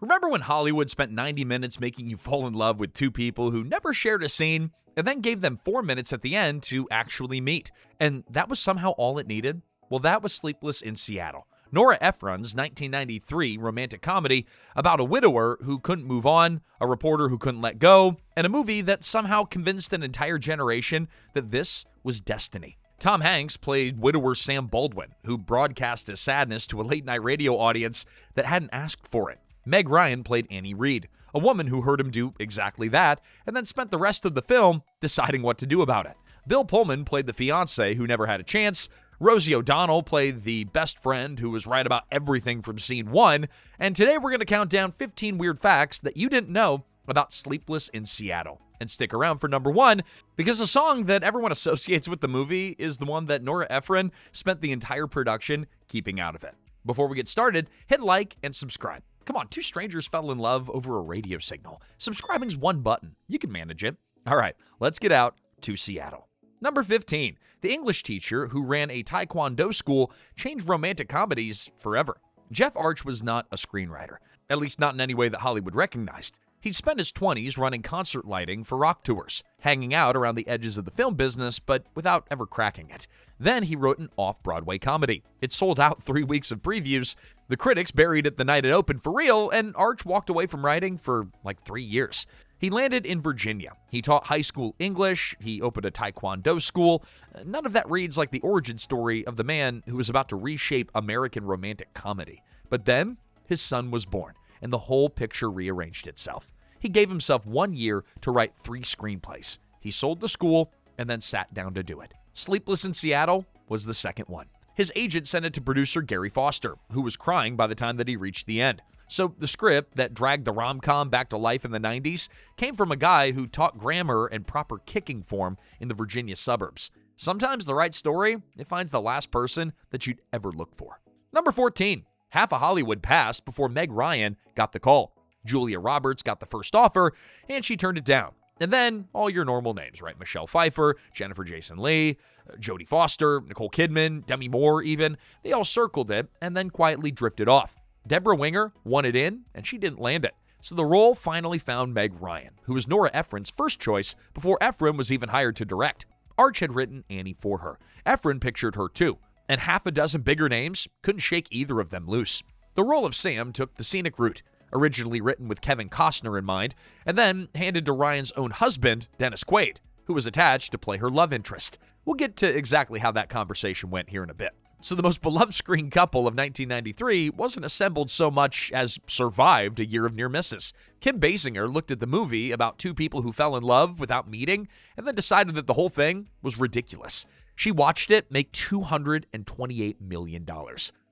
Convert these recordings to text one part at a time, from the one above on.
Remember when Hollywood spent 90 minutes making you fall in love with two people who never shared a scene, and then gave them 4 minutes at the end to actually meet? And that was somehow all it needed? Well, that was Sleepless in Seattle, Nora Ephron's 1993 romantic comedy about a widower who couldn't move on, a reporter who couldn't let go, and a movie that somehow convinced an entire generation that this was destiny. Tom Hanks played widower Sam Baldwin, who broadcast his sadness to a late-night radio audience that hadn't asked for it. Meg Ryan played Annie Reed, a woman who heard him do exactly that, and then spent the rest of the film deciding what to do about it. Bill Pullman played the fiancé who never had a chance. Rosie O'Donnell played the best friend who was right about everything from scene 1, and today we're going to count down 15 weird facts that you didn't know about Sleepless in Seattle. And stick around for number 1, because the song that everyone associates with the movie is the one that Nora Ephron spent the entire production keeping out of it. Before we get started, hit like and subscribe. Come on, 2 strangers fell in love over a radio signal. Subscribing's 1 button. You can manage it. All right, let's get out to Seattle. Number 15, the English teacher who ran a Taekwondo school changed romantic comedies forever. Jeff Arch was not a screenwriter, at least not in any way that Hollywood recognized. He'd spent his 20s running concert lighting for rock tours, hanging out around the edges of the film business, but without ever cracking it. Then he wrote an off-Broadway comedy. It sold out 3 weeks of previews. The critics buried it the night it opened for real, and Arch walked away from writing for like 3 years. He landed in Virginia. He taught high school English. He opened a Taekwondo school. None of that reads like the origin story of the man who was about to reshape American romantic comedy. But then his son was born, and the whole picture rearranged itself. He gave himself 1 year to write 3 screenplays. He sold the school and then sat down to do it. Sleepless in Seattle was the second one. His agent sent it to producer Gary Foster, who was crying by the time that he reached the end. So the script that dragged the rom-com back to life in the 90s came from a guy who taught grammar and proper kicking form in the Virginia suburbs. Sometimes the right story, it finds the last person that you'd ever look for. Number 14, half of Hollywood passed before Meg Ryan got the call. Julia Roberts got the first offer, and she turned it down. And then all your normal names, right? Michelle Pfeiffer, Jennifer Jason Leigh, Jodie Foster, Nicole Kidman, Demi Moore even. They all circled it and then quietly drifted off. Deborah Winger wanted in, and she didn't land it. So the role finally found Meg Ryan, who was Nora Ephron's first choice before Ephron was even hired to direct. Arch had written Annie for her. Ephron pictured her too, and half a dozen bigger names couldn't shake either of them loose. The role of Sam took the scenic route, originally written with Kevin Costner in mind, and then handed to Ryan's own husband, Dennis Quaid, who was attached to play her love interest. We'll get to exactly how that conversation went here in a bit. So the most beloved screen couple of 1993 wasn't assembled so much as survived a year of near misses. Kim Basinger looked at the movie about 2 people who fell in love without meeting and then decided that the whole thing was ridiculous. She watched it make $228 million.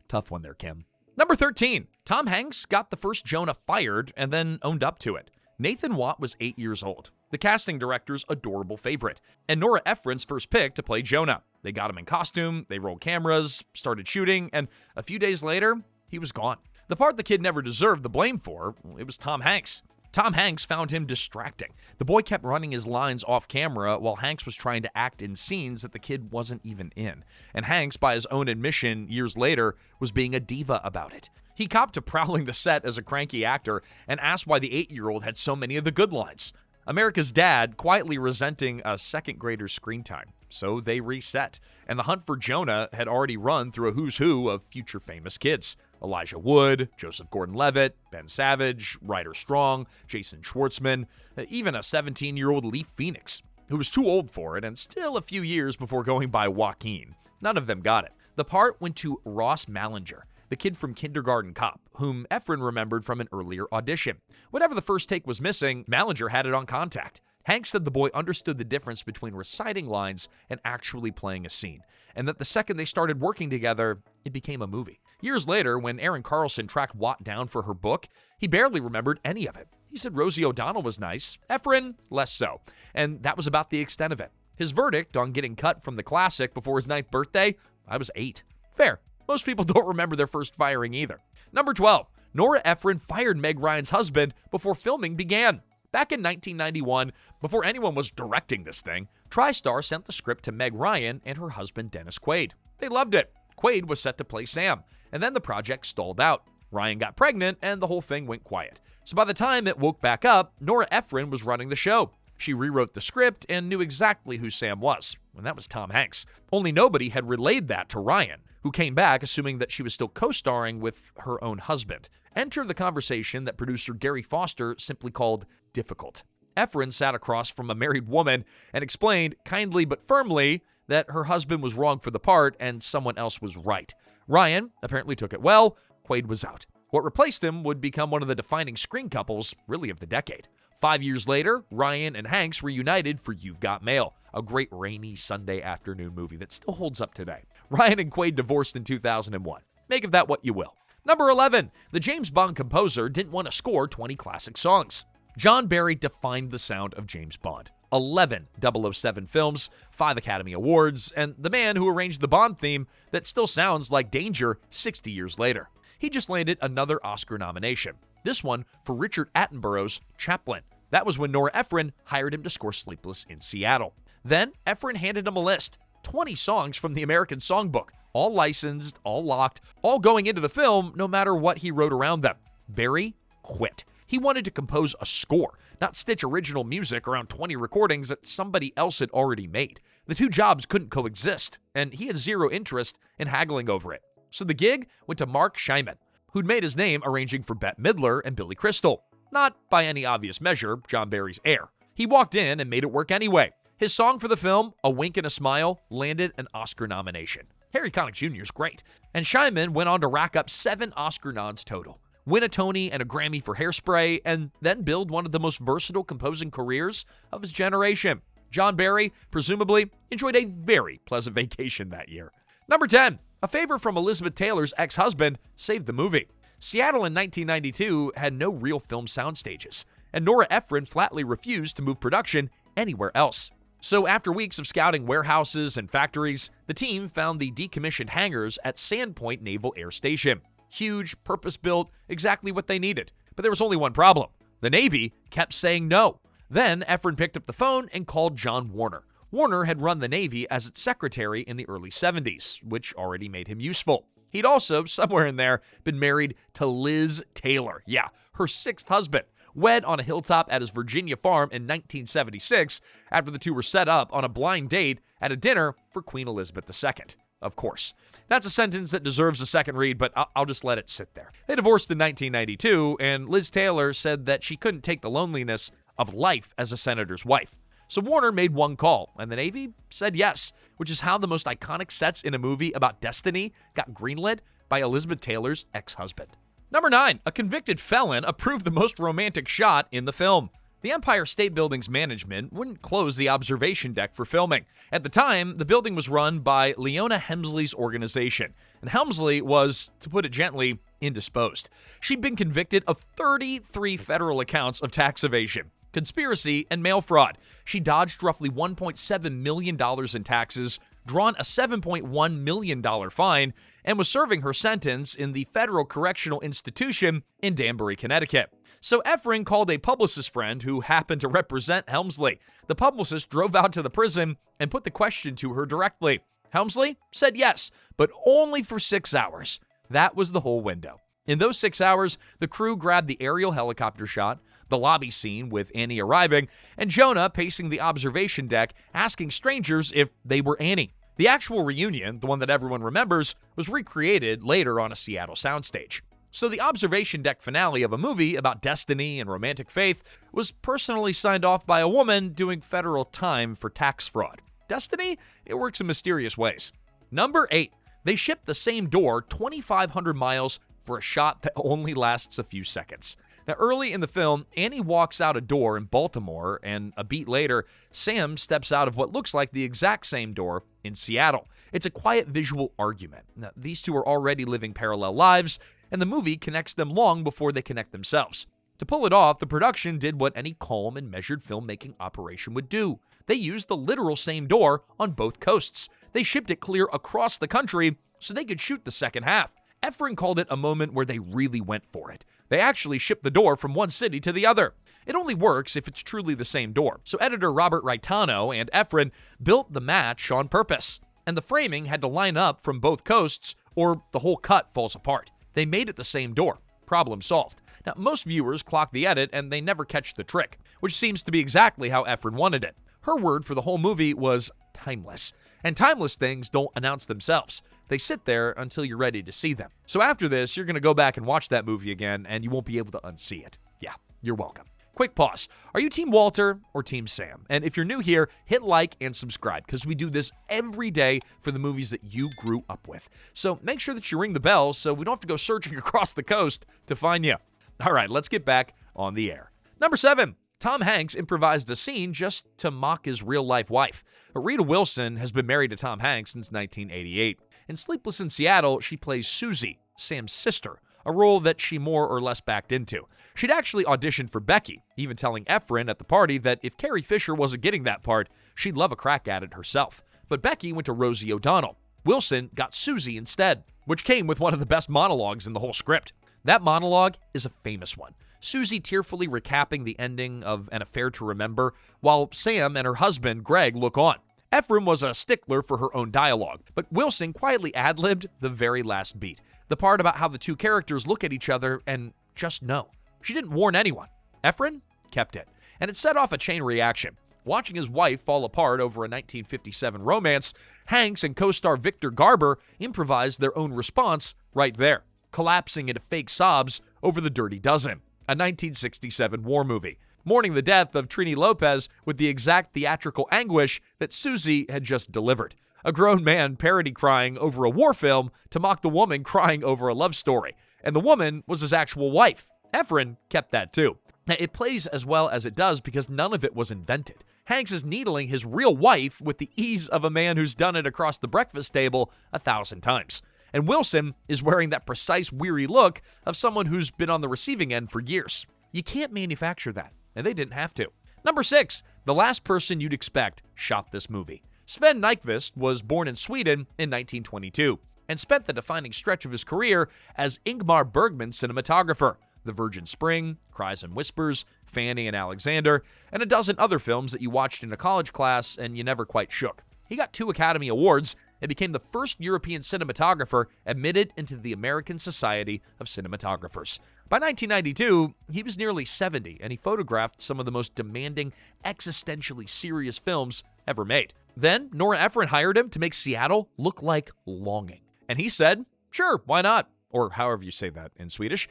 Tough one there, Kim. Number 13, Tom Hanks got the first Jonah fired and then owned up to it. Nathan Watt was 8 years old, the casting director's adorable favorite, and Nora Ephron's first pick to play Jonah. They got him in costume, they rolled cameras, started shooting, and a few days later, he was gone. The part the kid never deserved the blame for, it was Tom Hanks. Tom Hanks found him distracting. The boy kept running his lines off camera while Hanks was trying to act in scenes that the kid wasn't even in. And Hanks, by his own admission years later, was being a diva about it. He copped to prowling the set as a cranky actor and asked why the 8-year-old had so many of the good lines. America's Dad quietly resenting a second grader's screen time. So they reset, and the hunt for Jonah had already run through a who's who of future famous kids. Elijah Wood, Joseph Gordon-Levitt, Ben Savage, Ryder Strong, Jason Schwartzman, even a 17-year-old Lee Phoenix, who was too old for it and still a few years before going by Joaquin. None of them got it. The part went to Ross Malinger, the kid from Kindergarten Cop, whom Ephron remembered from an earlier audition. Whatever the first take was missing, Malinger had it on contact. Hanks said the boy understood the difference between reciting lines and actually playing a scene, and that the second they started working together, it became a movie. Years later, when Erin Carlson tracked Watt down for her book, he barely remembered any of it. He said Rosie O'Donnell was nice, Ephron less so, and that was about the extent of it. His verdict on getting cut from the classic before his 9th birthday, I was 8. Fair. Most people don't remember their first firing either. Number 12, Nora Ephron fired Meg Ryan's husband before filming began. Back in 1991, before anyone was directing this thing, TriStar sent the script to Meg Ryan and her husband Dennis Quaid. They loved it. Quaid was set to play Sam, and then the project stalled out. Ryan got pregnant, and the whole thing went quiet. So by the time it woke back up, Nora Ephron was running the show. She rewrote the script and knew exactly who Sam was, and that was Tom Hanks. Only nobody had relayed that to Ryan, who came back assuming that she was still co-starring with her own husband. Enter the conversation that producer Gary Foster simply called difficult. Ephron sat across from a married woman and explained, kindly but firmly, that her husband was wrong for the part and someone else was right. Ryan apparently took it well. Quaid was out. What replaced him would become one of the defining screen couples, really, of the decade. 5 years later, Ryan and Hanks reunited for You've Got Mail, a great rainy Sunday afternoon movie that still holds up today. Ryan and Quaid divorced in 2001. Make of that what you will. Number 11, the James Bond composer didn't want to score 20 classic songs. John Barry defined the sound of James Bond. 11 007 films, 5 Academy Awards, and the man who arranged the Bond theme that still sounds like Danger 60 years later. He just landed another Oscar nomination, this one for Richard Attenborough's Chaplin. That was when Nora Ephron hired him to score Sleepless in Seattle. Then Ephron handed him a list, 20 songs from the American Songbook, all licensed, all locked, all going into the film no matter what he wrote around them. Barry quit. He wanted to compose a score, not stitch original music around 20 recordings that somebody else had already made. The two jobs couldn't coexist, and he had zero interest in haggling over it. So the gig went to Mark Shaiman, who'd made his name arranging for Bette Midler and Billy Crystal. Not by any obvious measure John Barry's heir. He walked in and made it work anyway. His song for the film, A Wink and a Smile, landed an Oscar nomination. Harry Connick Jr. is great. And Shaiman went on to rack up 7 Oscar nods total, win a Tony and a Grammy for Hairspray, and then build one of the most versatile composing careers of his generation. John Barry, presumably, enjoyed a very pleasant vacation that year. Number 10, a favor from Elizabeth Taylor's ex-husband saved the movie. Seattle in 1992 had no real film sound stages, and Nora Ephron flatly refused to move production anywhere else. So after weeks of scouting warehouses and factories, the team found the decommissioned hangars at Sandpoint Naval Air Station. Huge, purpose-built, exactly what they needed. But there was only one problem. The Navy kept saying no. Then Ephron picked up the phone and called John Warner. Warner had run the Navy as its secretary in the early 70s, which already made him useful. He'd also, somewhere in there, been married to Liz Taylor. Yeah, her 6th husband. Wed on a hilltop at his Virginia farm in 1976 after the two were set up on a blind date at a dinner for Queen Elizabeth II. Of course. That's a sentence that deserves a second read, but I'll just let it sit there. They divorced in 1992, and Liz Taylor said that she couldn't take the loneliness of life as a senator's wife. So Warner made one call, and the Navy said yes, which is how the most iconic sets in a movie about destiny got greenlit by Elizabeth Taylor's ex-husband. Number 9, a convicted felon approved the most romantic shot in the film. The Empire State Building's management wouldn't close the observation deck for filming. At the time, the building was run by Leona Helmsley's organization, and Helmsley was, to put it gently, indisposed. She'd been convicted of 33 federal accounts of tax evasion, conspiracy, and mail fraud. She dodged roughly $1.7 million in taxes, drawn a $7.1 million fine, and was serving her sentence in the Federal Correctional Institution in Danbury, Connecticut. So Ephron called a publicist friend who happened to represent Helmsley. The publicist drove out to the prison and put the question to her directly. Helmsley said yes, but only for 6 hours. That was the whole window. In those 6 hours, the crew grabbed the aerial helicopter shot, the lobby scene with Annie arriving, and Jonah pacing the observation deck asking strangers if they were Annie. The actual reunion, the one that everyone remembers, was recreated later on a Seattle soundstage. So the observation deck finale of a movie about destiny and romantic faith was personally signed off by a woman doing federal time for tax fraud. Destiny? It works in mysterious ways. Number 8. They shipped the same door 2,500 miles for a shot that only lasts a few seconds. Now, early in the film, Annie walks out a door in Baltimore, and a beat later, Sam steps out of what looks like the exact same door in Seattle. It's a quiet visual argument. Now, these two are already living parallel lives, and the movie connects them long before they connect themselves. To pull it off, the production did what any calm and measured filmmaking operation would do. They used the literal same door on both coasts. They shipped it clear across the country so they could shoot the second half. Ephron called it a moment where they really went for it. They actually shipped the door from one city to the other. It only works if it's truly the same door. So editor Robert Reiner and Ephron built the match on purpose. And the framing had to line up from both coasts or the whole cut falls apart. They made it the same door. Problem solved. Now, most viewers clock the edit and they never catch the trick, which seems to be exactly how Ephron wanted it. Her word for the whole movie was timeless. And timeless things don't announce themselves. They sit there until you're ready to see them. So after this, you're going to go back and watch that movie again, and you won't be able to unsee it. Yeah, you're welcome. Quick pause. Are you Team Walter or Team Sam? And if you're new here, hit like and subscribe, because we do this every day for the movies that you grew up with. So make sure that you ring the bell so we don't have to go searching across the coast to find you. All right, let's get back on the air. Number 7. Tom Hanks improvised a scene just to mock his real-life wife. Rita Wilson has been married to Tom Hanks since 1988. In Sleepless in Seattle, she plays Susie, Sam's sister, a role that she more or less backed into. She'd actually auditioned for Becky, even telling Ephron at the party that if Carrie Fisher wasn't getting that part, she'd love a crack at it herself. But Becky went to Rosie O'Donnell. Wilson got Susie instead, which came with one of the best monologues in the whole script. That monologue is a famous one. Susie tearfully recapping the ending of An Affair to Remember, while Sam and her husband, Greg, look on. Ephron was a stickler for her own dialogue, but Wilson quietly ad-libbed the very last beat, the part about how the two characters look at each other and just know. She didn't warn anyone. Ephron kept it, and it set off a chain reaction. Watching his wife fall apart over a 1957 romance, Hanks and co-star Victor Garber improvised their own response right there, collapsing into fake sobs over The Dirty Dozen, a 1967 war movie, mourning the death of Trini Lopez with the exact theatrical anguish that Susie had just delivered. A grown man parody crying over a war film to mock the woman crying over a love story. And the woman was his actual wife. Ephron kept that too. Now, it plays as well as it does because none of it was invented. Hanks is needling his real wife with the ease of a man who's done it across the breakfast table 1,000 times. And Wilson is wearing that precise, weary look of someone who's been on the receiving end for years. You can't manufacture that, and they didn't have to. Number 6, the last person you'd expect shot this movie. Sven Nykvist was born in Sweden in 1922 and spent the defining stretch of his career as Ingmar Bergman's cinematographer. The Virgin Spring, Cries and Whispers, Fanny and Alexander, and a dozen other films that you watched in a college class and you never quite shook. He got 2 Academy Awards and became the first European cinematographer admitted into the American Society of Cinematographers. By 1992, he was nearly 70, and he photographed some of the most demanding, existentially serious films ever made. Then, Nora Ephron hired him to make Seattle look like longing. And he said, sure, why not? Or however you say that in Swedish.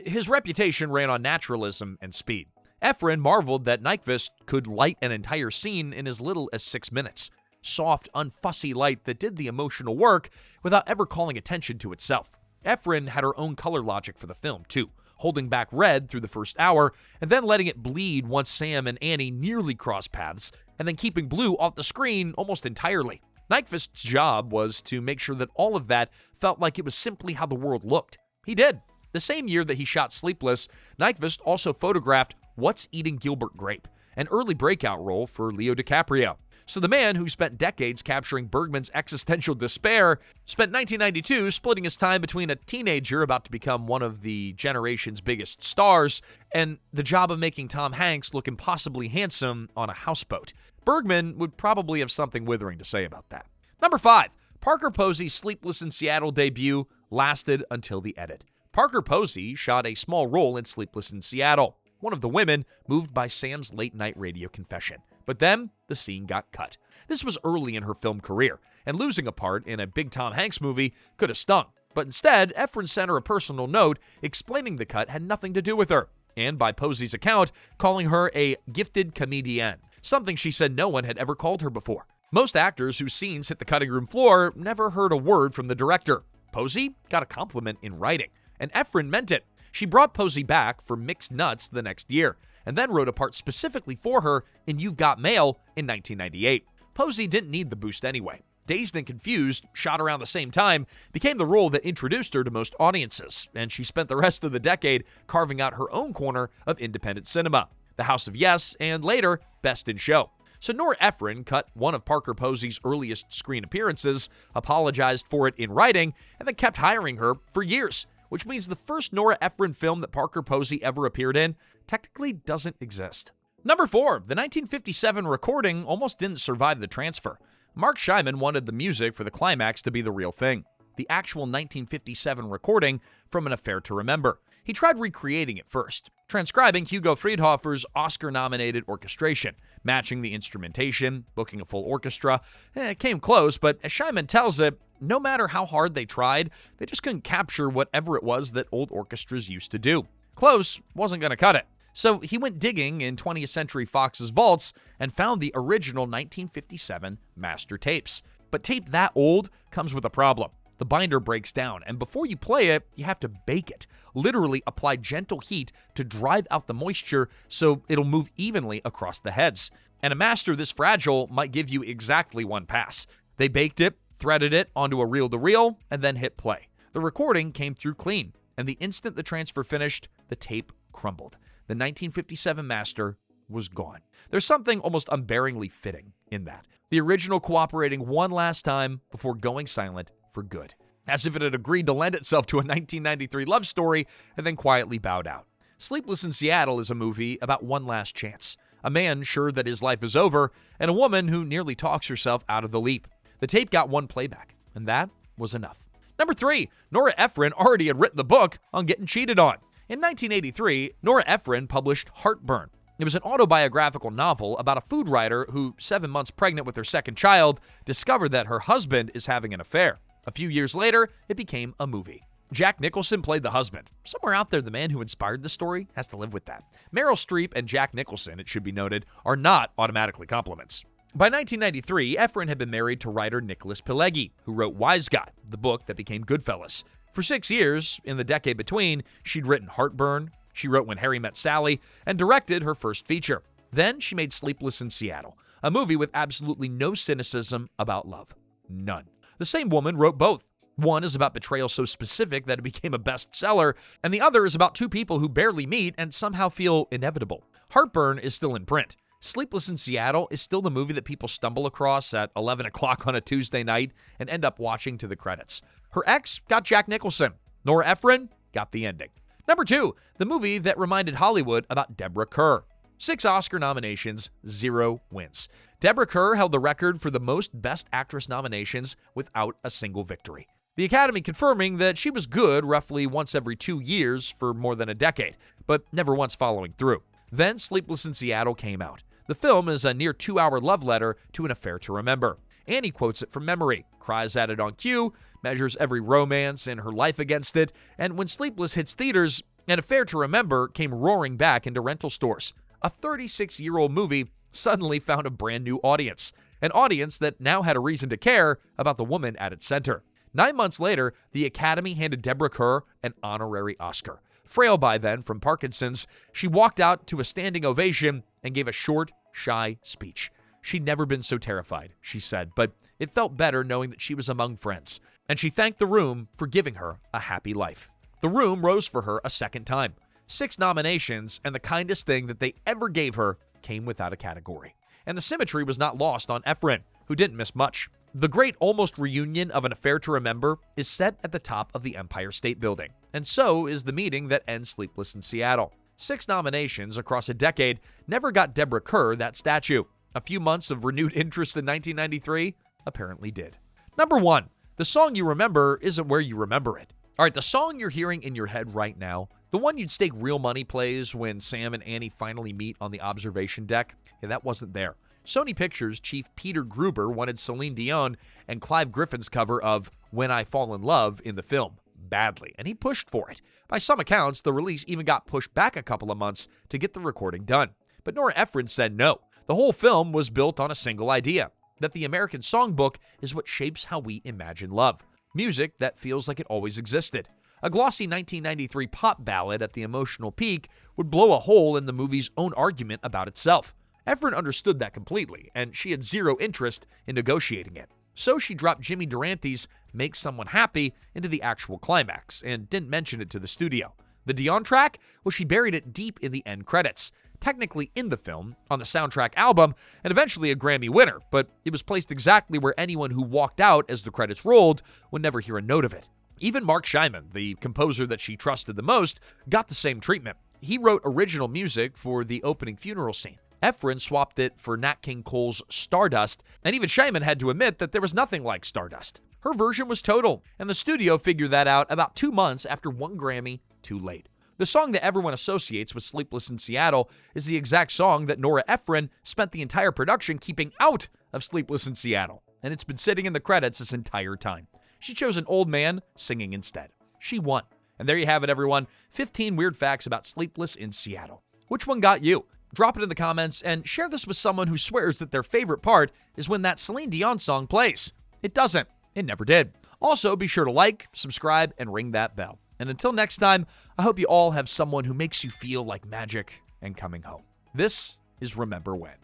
His reputation ran on naturalism and speed. Ephron marveled that Nykvist could light an entire scene in as little as 6 minutes. Soft, unfussy light that did the emotional work without ever calling attention to itself. Ephron had her own color logic for the film, too, holding back red through the first hour and then letting it bleed once Sam and Annie nearly cross paths, and then keeping blue off the screen almost entirely. Nykvist's job was to make sure that all of that felt like it was simply how the world looked. He did. The same year that he shot Sleepless, Nykvist also photographed What's Eating Gilbert Grape, an early breakout role for Leo DiCaprio. So the man who spent decades capturing Bergman's existential despair spent 1992 splitting his time between a teenager about to become one of the generation's biggest stars and the job of making Tom Hanks look impossibly handsome on a houseboat. Bergman would probably have something withering to say about that. Number 5, Parker Posey's Sleepless in Seattle debut lasted until the edit. Parker Posey shot a small role in Sleepless in Seattle, one of the women moved by Sam's late-night radio confession. But then, the scene got cut. This was early in her film career, and losing a part in a big Tom Hanks movie could have stung. But instead, Ephron sent her a personal note explaining the cut had nothing to do with her, and by Posey's account, calling her a gifted comedienne, something she said no one had ever called her before. Most actors whose scenes hit the cutting room floor never heard a word from the director. Posey got a compliment in writing, and Ephron meant it. She brought Posey back for Mixed Nuts the next year, and then wrote a part specifically for her in You've Got Mail in 1998. Posey didn't need the boost anyway. Dazed and Confused, shot around the same time, became the role that introduced her to most audiences, and she spent the rest of the decade carving out her own corner of independent cinema, The House of Yes, and later, Best in Show. So Nora Ephron cut one of Parker Posey's earliest screen appearances, apologized for it in writing, and then kept hiring her for years, which means the first Nora Ephron film that Parker Posey ever appeared in technically doesn't exist. Number 4, the 1957 recording almost didn't survive the transfer. Mark Shaiman wanted the music for the climax to be the real thing. the actual 1957 recording from An Affair to Remember. He tried recreating it first, transcribing Hugo Friedhofer's Oscar-nominated orchestration, matching the instrumentation, booking a full orchestra. It came close, but as Shaiman tells it, no matter how hard they tried, they just couldn't capture whatever it was that old orchestras used to do. Close wasn't going to cut it. So he went digging in 20th Century Fox's vaults and found the original 1957 master tapes. But tape that old comes with a problem. The binder breaks down, and before you play it, you have to bake it. Literally apply gentle heat to drive out the moisture so it'll move evenly across the heads. And a master this fragile might give you exactly one pass. They baked it, threaded it onto a reel-to-reel, and then hit play. The recording came through clean, and the instant the transfer finished, the tape crumbled. The 1957 master was gone. There's something almost unbearingly fitting in that. The original cooperating one last time before going silent for good, as if it had agreed to lend itself to a 1993 love story and then quietly bowed out. Sleepless in Seattle is a movie about one last chance, a man sure that his life is over, and a woman who nearly talks herself out of the leap. The tape got one playback, and that was enough. Number 3, Nora Ephron already had written the book on getting cheated on. In 1983, Nora Ephron published Heartburn. It was an autobiographical novel about a food writer who, 7 months pregnant with her second child, discovered that her husband is having an affair. A few years later, it became a movie. Jack Nicholson played the husband. Somewhere out there, the man who inspired the story has to live with that. Meryl Streep and Jack Nicholson, it should be noted, are not automatically compliments. By 1993, Ephron had been married to writer Nicholas Pileggi, who wrote Wise Guy, the book that became Goodfellas. For 6 years, in the decade between, she'd written Heartburn, she wrote When Harry Met Sally, and directed her first feature. Then she made Sleepless in Seattle, a movie with absolutely no cynicism about love. None. The same woman wrote both. One is about betrayal so specific that it became a bestseller, and the other is about two people who barely meet and somehow feel inevitable. Heartburn is still in print. Sleepless in Seattle is still the movie that people stumble across at 11 o'clock on a Tuesday night and end up watching to the credits. Her ex got Jack Nicholson. Nora Ephron got the ending. Number 2, the movie that reminded Hollywood about Deborah Kerr. 6 Oscar nominations, 0 wins. Deborah Kerr held the record for the most Best Actress nominations without a single victory. The Academy confirming that she was good roughly once every 2 years for more than a decade, but never once following through. Then Sleepless in Seattle came out. The film is a near 2-hour love letter to An Affair to Remember. Annie quotes it from memory, cries at it on cue, measures every romance in her life against it, and when Sleepless hits theaters, An Affair to Remember came roaring back into rental stores. A 36-year-old movie suddenly found a brand new audience, an audience that now had a reason to care about the woman at its center. 9 months later, the Academy handed Deborah Kerr an honorary Oscar. Frail by then from Parkinson's, she walked out to a standing ovation and gave a short, shy speech. She'd never been so terrified, she said, but it felt better knowing that she was among friends. And she thanked the room for giving her a happy life. The room rose for her a second time. 6 nominations, and the kindest thing that they ever gave her came without a category. And the symmetry was not lost on Ephron, who didn't miss much. The great almost reunion of An Affair to Remember is set at the top of the Empire State Building, and so is the meeting that ends Sleepless in Seattle. 6 nominations across a decade never got Deborah Kerr that statue. A few months of renewed interest in 1993 apparently did. Number 1, the song you remember isn't where you remember it. All right, the song you're hearing in your head right now, the one you'd stake real money plays when Sam and Annie finally meet on the observation deck, that wasn't there. Sony Pictures chief Peter Gruber wanted Celine Dion and Clive Griffin's cover of When I Fall in Love in the film badly, and he pushed for it. By some accounts, the release even got pushed back a couple of months to get the recording done. But Nora Ephron said no. The whole film was built on a single idea, that the American songbook is what shapes how we imagine love. Music that feels like it always existed. A glossy 1993 pop ballad at the emotional peak would blow a hole in the movie's own argument about itself. Ephron understood that completely, and she had zero interest in negotiating it. So she dropped Jimmy Durante's Make Someone Happy into the actual climax, and didn't mention it to the studio. The Dion track? Well, she buried it deep in the end credits. Technically in the film, on the soundtrack album, and eventually a Grammy winner, but it was placed exactly where anyone who walked out as the credits rolled would never hear a note of it. Even Mark Shaiman, the composer that she trusted the most, got the same treatment. He wrote original music for the opening funeral scene. Ephron swapped it for Nat King Cole's Stardust, and even Shaiman had to admit that there was nothing like Stardust. Her version was Total, and the studio figured that out about 2 months after one Grammy too late. The song that everyone associates with Sleepless in Seattle is the exact song that Nora Ephron spent the entire production keeping out of Sleepless in Seattle, and it's been sitting in the credits this entire time. She chose an old man singing instead. She won. And there you have it, everyone. 15 weird facts about Sleepless in Seattle. Which one got you? Drop it in the comments and share this with someone who swears that their favorite part is when that Celine Dion song plays. It doesn't. It never did. Also, be sure to like, subscribe, and ring that bell. And until next time, I hope you all have someone who makes you feel like magic and coming home. This is Remember When.